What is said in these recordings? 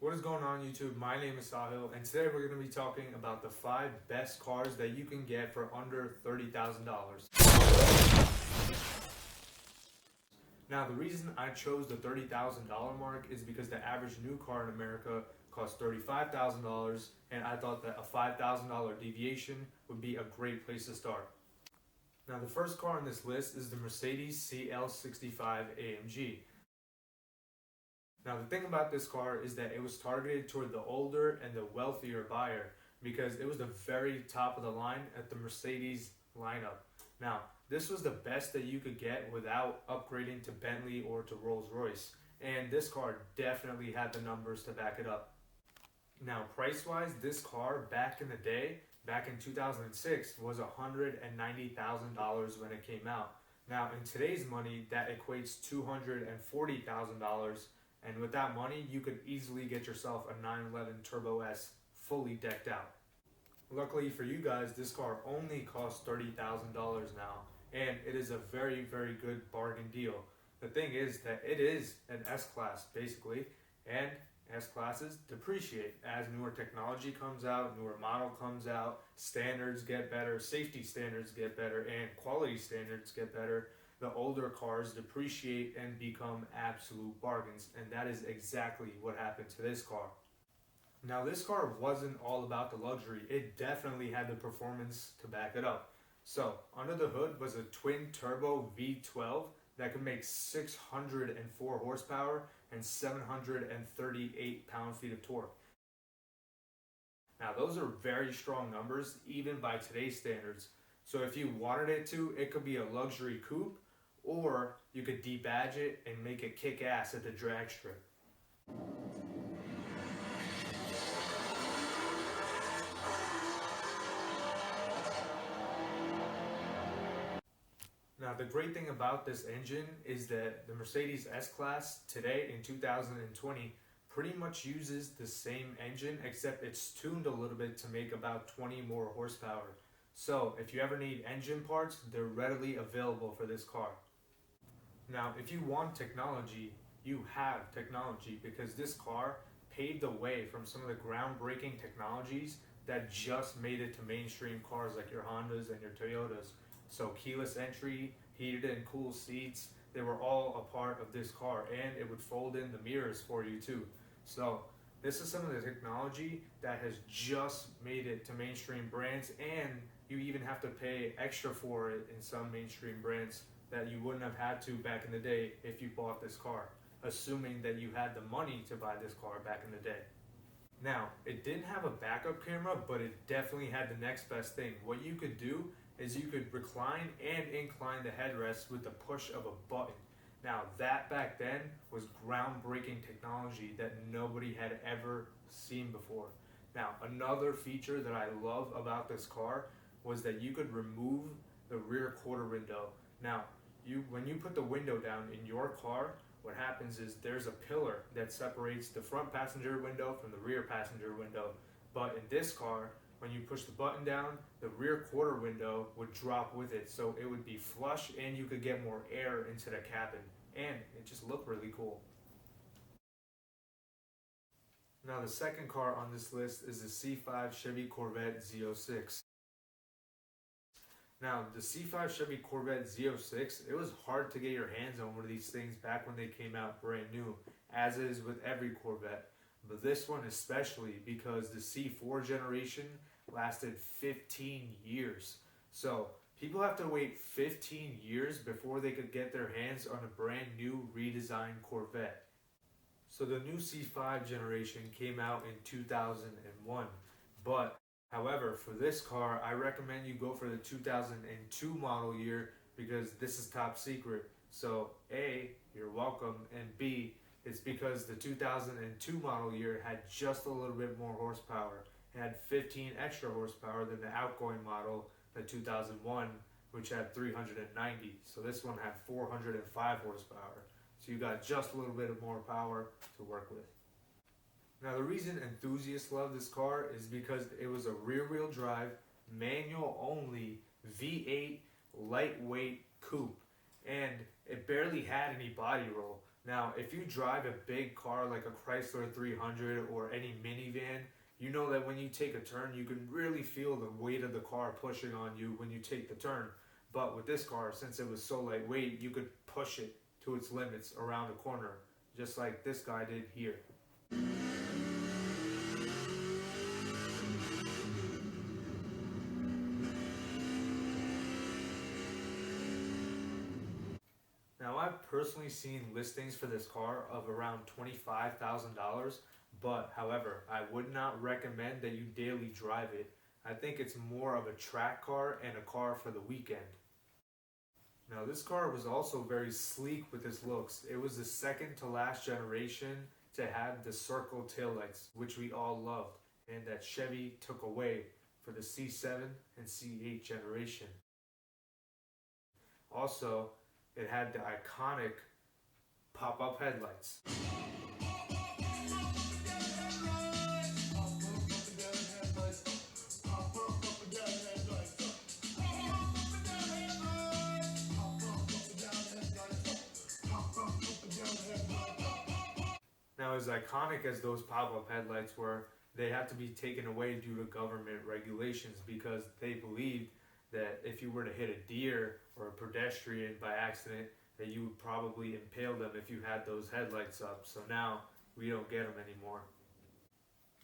What is going on, YouTube? My name is Sahil, and today we're going to be talking about the 5 best cars that you can get for under $30,000. Now, the reason I chose the $30,000 mark is because the average new car in America costs $35,000, and I thought that a $5,000 deviation would be a great place to start. Now, the first car on this list is the Mercedes CL65 AMG. Now, the thing about this car is that it was targeted toward the older and the wealthier buyer because it was the very top of the line at the Mercedes lineup. Now, this was the best that you could get without upgrading to Bentley or to Rolls-Royce, and this car definitely had the numbers to back it up. Now, price-wise, this car back in the day, back in 2006, was $190,000 when it came out. Now, in today's money, that equates $240,000. And with that money, you could easily get yourself a 911 Turbo S fully decked out. Luckily for you guys, this car only costs $30,000 now, and it is a very, very good bargain deal. The thing is that it is an S-Class basically, and S-Classes depreciate as newer technology comes out, newer model comes out, standards get better, safety standards get better, and quality standards get better. The older cars depreciate and become absolute bargains, and that is exactly what happened to this car. Now, this car wasn't all about the luxury. It definitely had the performance to back it up. So, under the hood was a twin-turbo V12 that could make 604 horsepower and 738 pound-feet of torque. Now, those are very strong numbers, even by today's standards. So if you wanted it to, it could be a luxury coupe, or you could debadge it and make it kick ass at the drag strip. Now, the great thing about this engine is that the Mercedes S-Class today in 2020 pretty much uses the same engine, except it's tuned a little bit to make about 20 more horsepower. So if you ever need engine parts, they're readily available for this car. Now, if you want technology, you have technology, because this car paved the way from some of the groundbreaking technologies that just made it to mainstream cars like your Hondas and your Toyotas. So keyless entry, heated and cool seats, they were all a part of this car, and it would fold in the mirrors for you too. So this is some of the technology that has just made it to mainstream brands, and you even have to pay extra for it in some mainstream brands that you wouldn't have had to back in the day if you bought this car, assuming that you had the money to buy this car back in the day. Now, it didn't have a backup camera, but it definitely had the next best thing. What you could do is you could recline and incline the headrest with the push of a button. Now, that back then was groundbreaking technology that nobody had ever seen before. Now, another feature that I love about this car was that you could remove the rear quarter window. Now, when you put the window down in your car, what happens is there's a pillar that separates the front passenger window from the rear passenger window. But in this car, when you push the button down, the rear quarter window would drop with it, so it would be flush and you could get more air into the cabin, and it just looked really cool. Now, the second car on this list is the C5 Chevy Corvette Z06. Now, the C5 Chevy Corvette Z06, it was hard to get your hands on one of these things back when they came out brand new, as is with every Corvette. But this one especially, because the C4 generation lasted 15 years. So people have to wait 15 years before they could get their hands on a brand new redesigned Corvette. So the new C5 generation came out in 2001, but however, for this car, I recommend you go for the 2002 model year because this is top secret. So A, you're welcome, and B, it's because the 2002 model year had just a little bit more horsepower. It had 15 extra horsepower than the outgoing model, the 2001, which had 390. So this one had 405 horsepower. So you got just a little bit of more power to work with. Now, the reason enthusiasts love this car is because it was a rear-wheel drive, manual-only V8 lightweight coupe, and it barely had any body roll. Now, if you drive a big car like a Chrysler 300 or any minivan, you know that when you take a turn, you can really feel the weight of the car pushing on you when you take the turn. But with this car, since it was so lightweight, you could push it to its limits around a corner, just like this guy did here. Now, I've personally seen listings for this car of around $25,000, but however, I would not recommend that you daily drive it. I think it's more of a track car and a car for the weekend. Now, this car was also very sleek with its looks. It was the second to last generation to have the circle taillights, which we all loved, and that Chevy took away for the C7 and C8 generation. Also, it had the iconic pop-up headlights. Now, as iconic as those pop-up headlights were, they had to be taken away due to government regulations because they believed that if you were to hit a deer or a pedestrian by accident, that you would probably impale them if you had those headlights up. So now we don't get them anymore.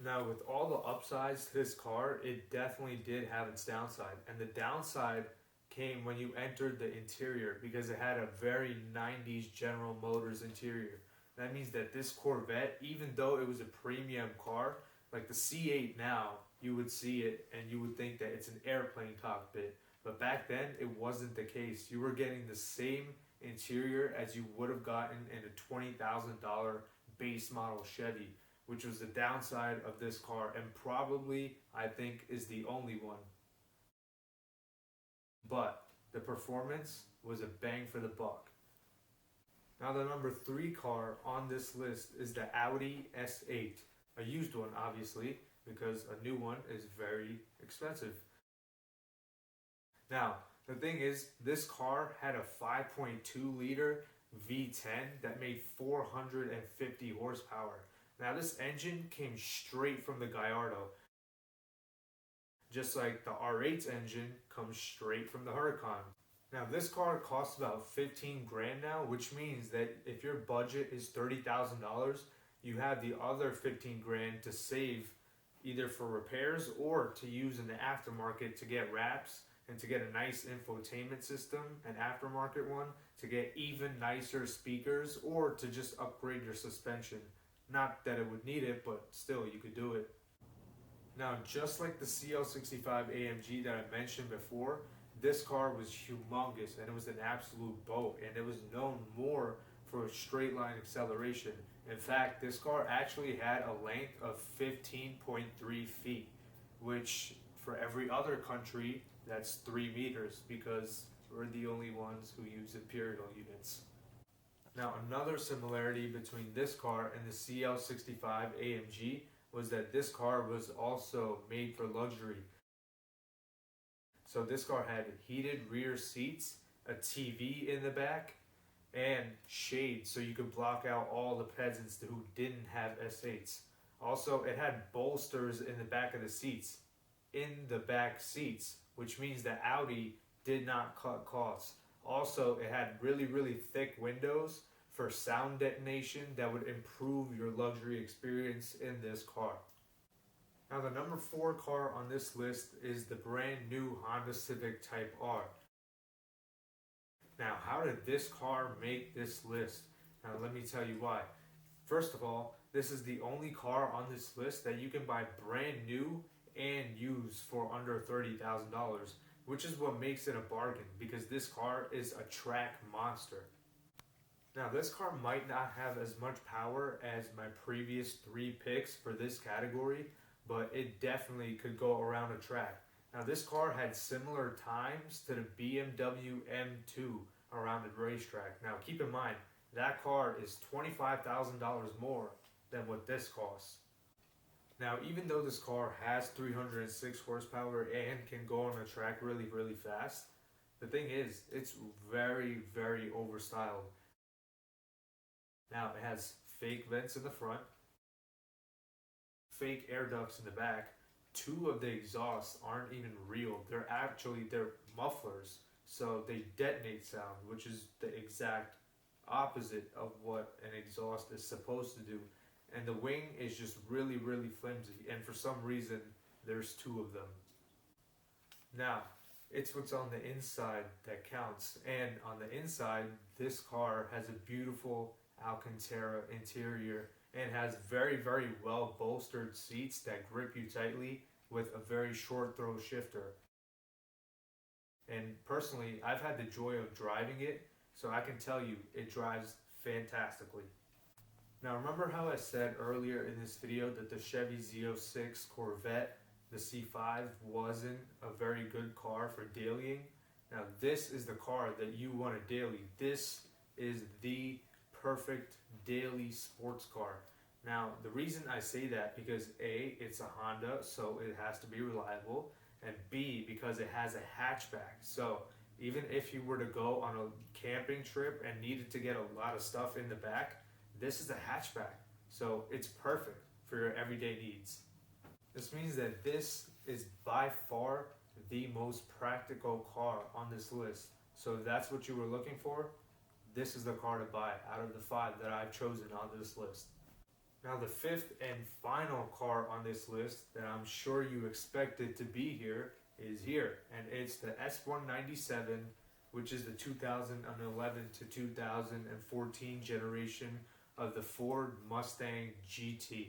Now, with all the upsides to this car, it definitely did have its downside. And the downside came when you entered the interior because it had a very 90s General Motors interior. That means that this Corvette, even though it was a premium car, like the C8 now, you would see it and you would think that it's an airplane cockpit. But back then, it wasn't the case. You were getting the same interior as you would have gotten in a $20,000 base model Chevy, which was the downside of this car and probably, I think, is the only one. But the performance was a bang for the buck. Now, the number 3 car on this list is the Audi S8. A used one, obviously, because a new one is very expensive. Now, the thing is, this car had a 5.2 liter V10 that made 450 horsepower. Now, this engine came straight from the Gallardo, just like the R8's engine comes straight from the Huracan. Now, this car costs about 15 grand now, which means that if your budget is $30,000, you have the other 15 grand to save either for repairs or to use in the aftermarket to get wraps and to get a nice infotainment system, an aftermarket one, to get even nicer speakers or to just upgrade your suspension. Not that it would need it, but still you could do it. Now, just like the CL65 AMG that I mentioned before, this car was humongous and it was an absolute boat, and it was known more for straight line acceleration. In fact, this car actually had a length of 15.3 feet, which for every other country, that's 3 meters because we're the only ones who use imperial units. Now, another similarity between this car and the CL65 AMG was that this car was also made for luxury. So this car had heated rear seats, a TV in the back, and shades so you could block out all the peasants who didn't have S8s. Also, it had bolsters in the back of the seats, which means that Audi did not cut costs. Also, it had really, really thick windows for sound detonation that would improve your luxury experience in this car. Now, the number 4 car on this list is the brand new Honda Civic Type R. Now, how did this car make this list? Now, let me tell you why. First of all, this is the only car on this list that you can buy brand new and used for under $30,000, which is what makes it a bargain because this car is a track monster. Now, this car might not have as much power as my previous 3 picks for this category, but it definitely could go around a track. Now, this car had similar times to the BMW M2 around the racetrack. Now, keep in mind, that car is $25,000 more than what this costs. Now, even though this car has 306 horsepower and can go on a track really, really fast, the thing is, it's very, very overstyled. Now it has fake vents in the front, fake air ducts in the back. Two of the exhausts aren't even real. They're mufflers, so they detonate sound, which is the exact opposite of what an exhaust is supposed to do. And the wing is just really, really flimsy, and for some reason there's two of them. Now, it's what's on the inside that counts, and on the inside, this car has a beautiful Alcantara interior and has very, very well bolstered seats that grip you tightly with a very short throw shifter. And personally, I've had the joy of driving it, so I can tell you it drives fantastically. Now, remember how I said earlier in this video that the Chevy Z06 Corvette, the C5, wasn't a very good car for dailying? Now, this is the car that you want to daily. This is the perfect daily sports car. Now, the reason I say that because A, it's a Honda, so it has to be reliable, and B, because it has a hatchback. So even if you were to go on a camping trip and needed to get a lot of stuff in the back, this is a hatchback. So it's perfect for your everyday needs. This means that this is by far the most practical car on this list. So if that's what you were looking for, this is the car to buy out of the 5 that I've chosen on this list. Now, the 5th and final car on this list that I'm sure you expected to be here is here, and it's the S197, which is the 2011 to 2014 generation of the Ford Mustang GT.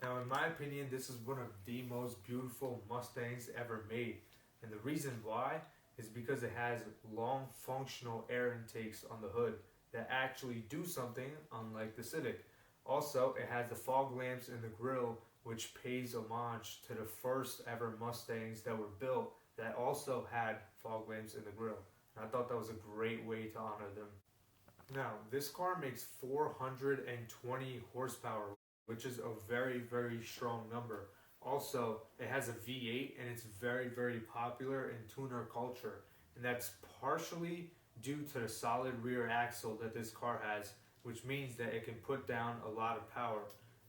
Now, in my opinion, this is one of the most beautiful Mustangs ever made, and the reason why is because it has long functional air intakes on the hood that actually do something, unlike the Civic. Also, it has the fog lamps in the grille, which pays homage to the first ever Mustangs that were built that also had fog lamps in the grille. And I thought that was a great way to honor them. Now, this car makes 420 horsepower, which is a very, very strong number. Also, it has a V8 and it's very, very popular in tuner culture. And that's partially due to the solid rear axle that this car has, which means that it can put down a lot of power.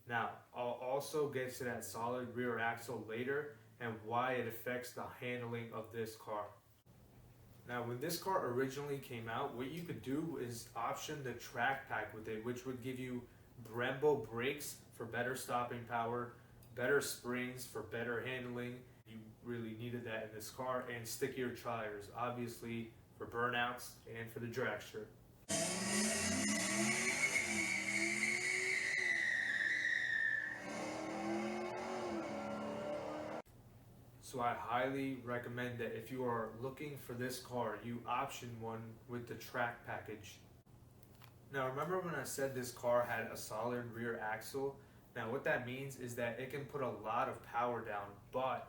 Now, I'll also get to that solid rear axle later and why it affects the handling of this car. Now, when this car originally came out, what you could do is option the track pack with it, which would give you Brembo brakes for better stopping power, better springs for better handling. You really needed that in this car, and stickier tires, obviously for burnouts and for the dragster. So I highly recommend that if you are looking for this car, you option one with the track package. Now, remember when I said this car had a solid rear axle? Now, what that means is that it can put a lot of power down, but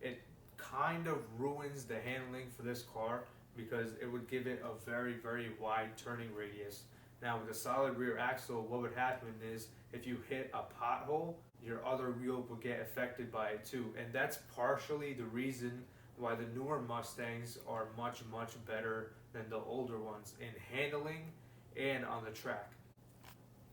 it kind of ruins the handling for this car because it would give it a very, very wide turning radius. Now, with a solid rear axle, what would happen is if you hit a pothole, your other wheel will get affected by it too. And that's partially the reason why the newer Mustangs are much, much better than the older ones in handling and on the track.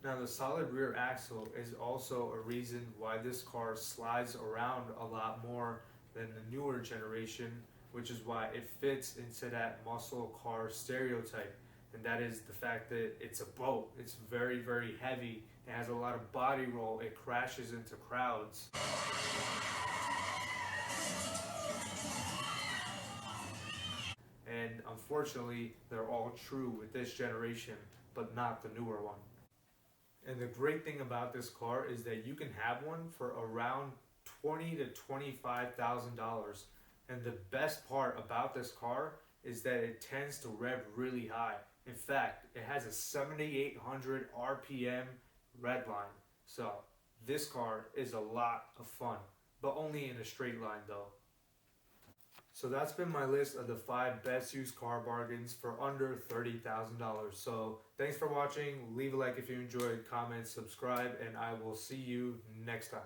Now, the solid rear axle is also a reason why this car slides around a lot more than the newer generation, which is why it fits into that muscle car stereotype. And that is the fact that it's a boat. It's very, very heavy. It has a lot of body roll. It crashes into crowds. And unfortunately, they're all true with this generation, but not the newer one. And the great thing about this car is that you can have one for around $20,000 to $25,000. And the best part about this car is that it tends to rev really high. In fact, it has a 7,800 RPM redline. So this car is a lot of fun, but only in a straight line though. So that's been my list of the 5 best used car bargains for under $30,000. So thanks for watching. Leave a like if you enjoyed, comment, subscribe, and I will see you next time.